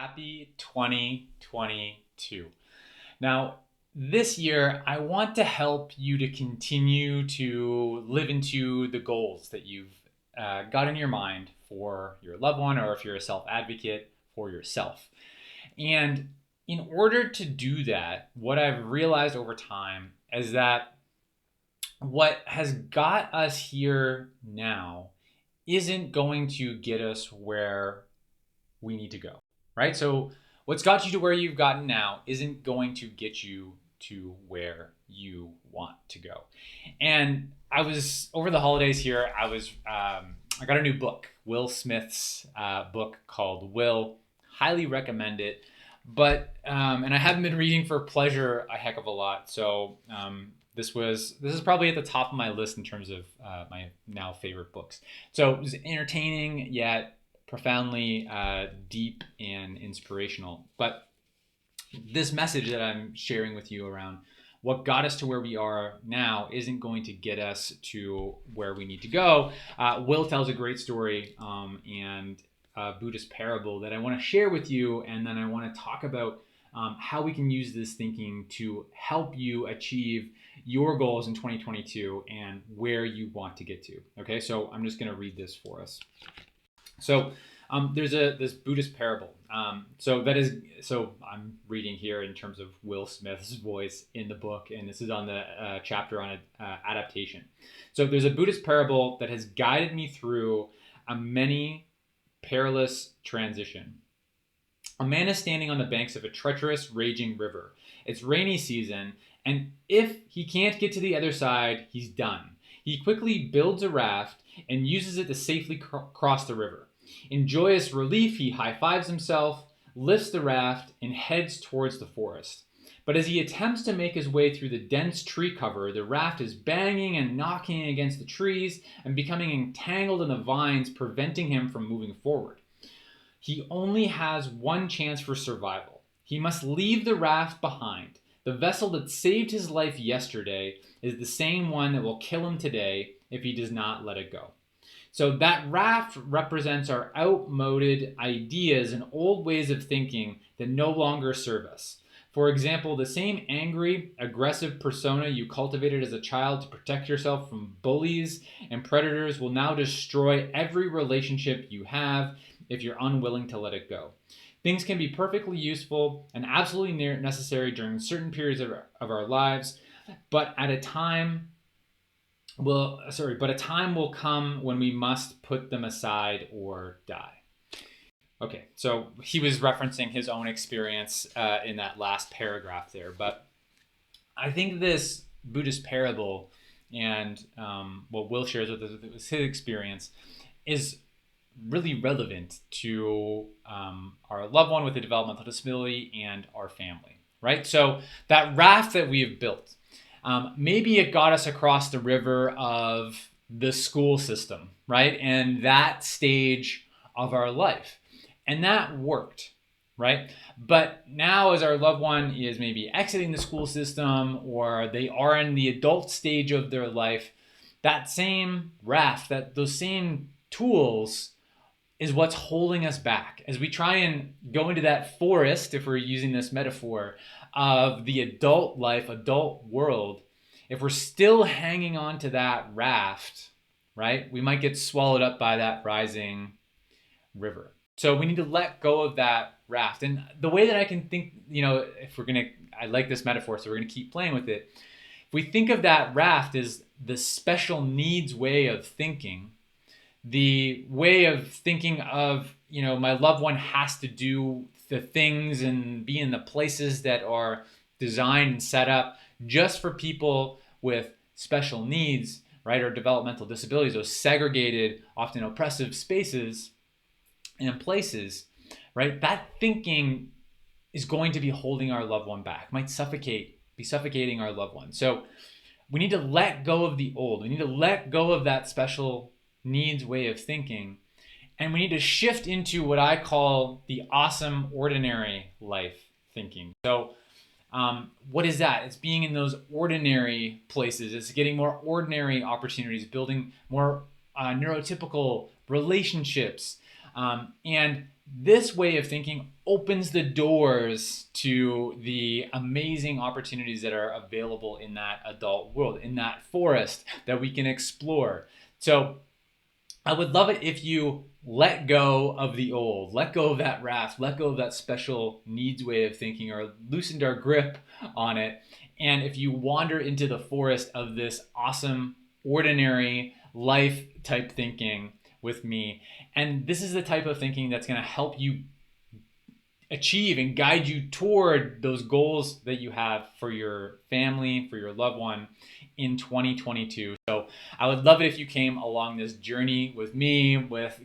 Happy 2022. Now, this year, I want to help you to continue to live into the goals that you've got in your mind for your loved one, or if you're a self advocate, for yourself. And in order to do that, what I've realized over time is that what has got us here now isn't going to get us where we need to go, right? So what's got you to where you've gotten now isn't going to get you to where you want to go. And I was over the holidays here. I got a new book, Will Smith's book called Will. Highly recommend it. But and I haven't been reading for pleasure a heck of a lot. So this is probably at the top of my list in terms of my now favorite books. So it was entertaining yet profoundly deep and inspirational. But this message that I'm sharing with you around what got us to where we are now isn't going to get us to where we need to go. Will tells a great story and a Buddhist parable that I want to share with you, and then I want to talk about how we can use this thinking to help you achieve your goals in 2022 and where you want to get to. Okay, so I'm just going to read this for us. So there's this Buddhist parable. So I'm reading here in terms of Will Smith's voice in the book, and this is on the chapter on adaptation. So there's a Buddhist parable that has guided me through a many perilous transition. A man is standing on the banks of a treacherous, raging river. It's rainy season, and if he can't get to the other side, he's done. He quickly builds a raft and uses it to safely cross the river. In joyous relief, he high-fives himself, lifts the raft, and heads towards the forest. But as he attempts to make his way through the dense tree cover, the raft is banging and knocking against the trees and becoming entangled in the vines, preventing him from moving forward. He only has one chance for survival. He must leave the raft behind. The vessel that saved his life yesterday is the same one that will kill him today if he does not let it go. So that raft represents our outmoded ideas and old ways of thinking that no longer serve us. For example, the same angry, aggressive persona you cultivated as a child to protect yourself from bullies and predators will now destroy every relationship you have if you're unwilling to let it go. Things can be perfectly useful and absolutely necessary during certain periods of our lives, but a time will come when we must put them aside or die. Okay, so he was referencing his own experience in that last paragraph there, but I think this Buddhist parable and what Will shares with us his experience is really relevant to our loved one with a developmental disability and our family, right? So that raft that we have built, maybe it got us across the river of the school system, right? And that stage of our life. And that worked, right? But now as our loved one is maybe exiting the school system or they are in the adult stage of their life, that same raft, those same tools is what's holding us back. As we try and go into that forest, if we're using this metaphor, of the adult life, adult world, if we're still hanging on to that raft, right, we might get swallowed up by that rising river. So we need to let go of that raft. And the way that I can think, I like this metaphor, so we're going to keep playing with it. If we think of that raft as the special needs way of thinking, the way of thinking of, my loved one has to do the things and be in the places that are designed and set up just for people with special needs, right, or developmental disabilities, those segregated, often oppressive spaces and places, right? That thinking is going to be holding our loved one back, might be suffocating our loved one. So we need to let go of the old. We need to let go of that special needs way of thinking. And we need to shift into what I call the awesome ordinary life thinking. So what is that? It's being in those ordinary places. It's getting more ordinary opportunities, building more neurotypical relationships, and This way of thinking opens the doors to the amazing opportunities that are available in that adult world, in that forest that we can explore. So I would love it if you let go of the old, let go of that raft, let go of that special needs way of thinking, or loosened our grip on it. And if you wander into the forest of this awesome, ordinary life type thinking with me, and this is the type of thinking that's going to help you achieve and guide you toward those goals that you have for your family, for your loved one in 2022. So I would love it if you came along this journey with me. With,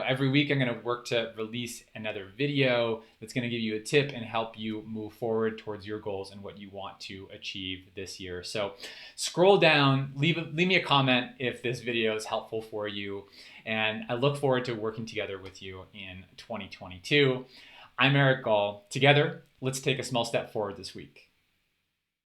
every week I'm going to work to release another video that's going to give you a tip and help you move forward towards your goals and what you want to achieve this year. So scroll down, leave me a comment if this video is helpful for you, and I look forward to working together with you in 2022. I'm Eric Gall. Together, let's take a small step forward this week.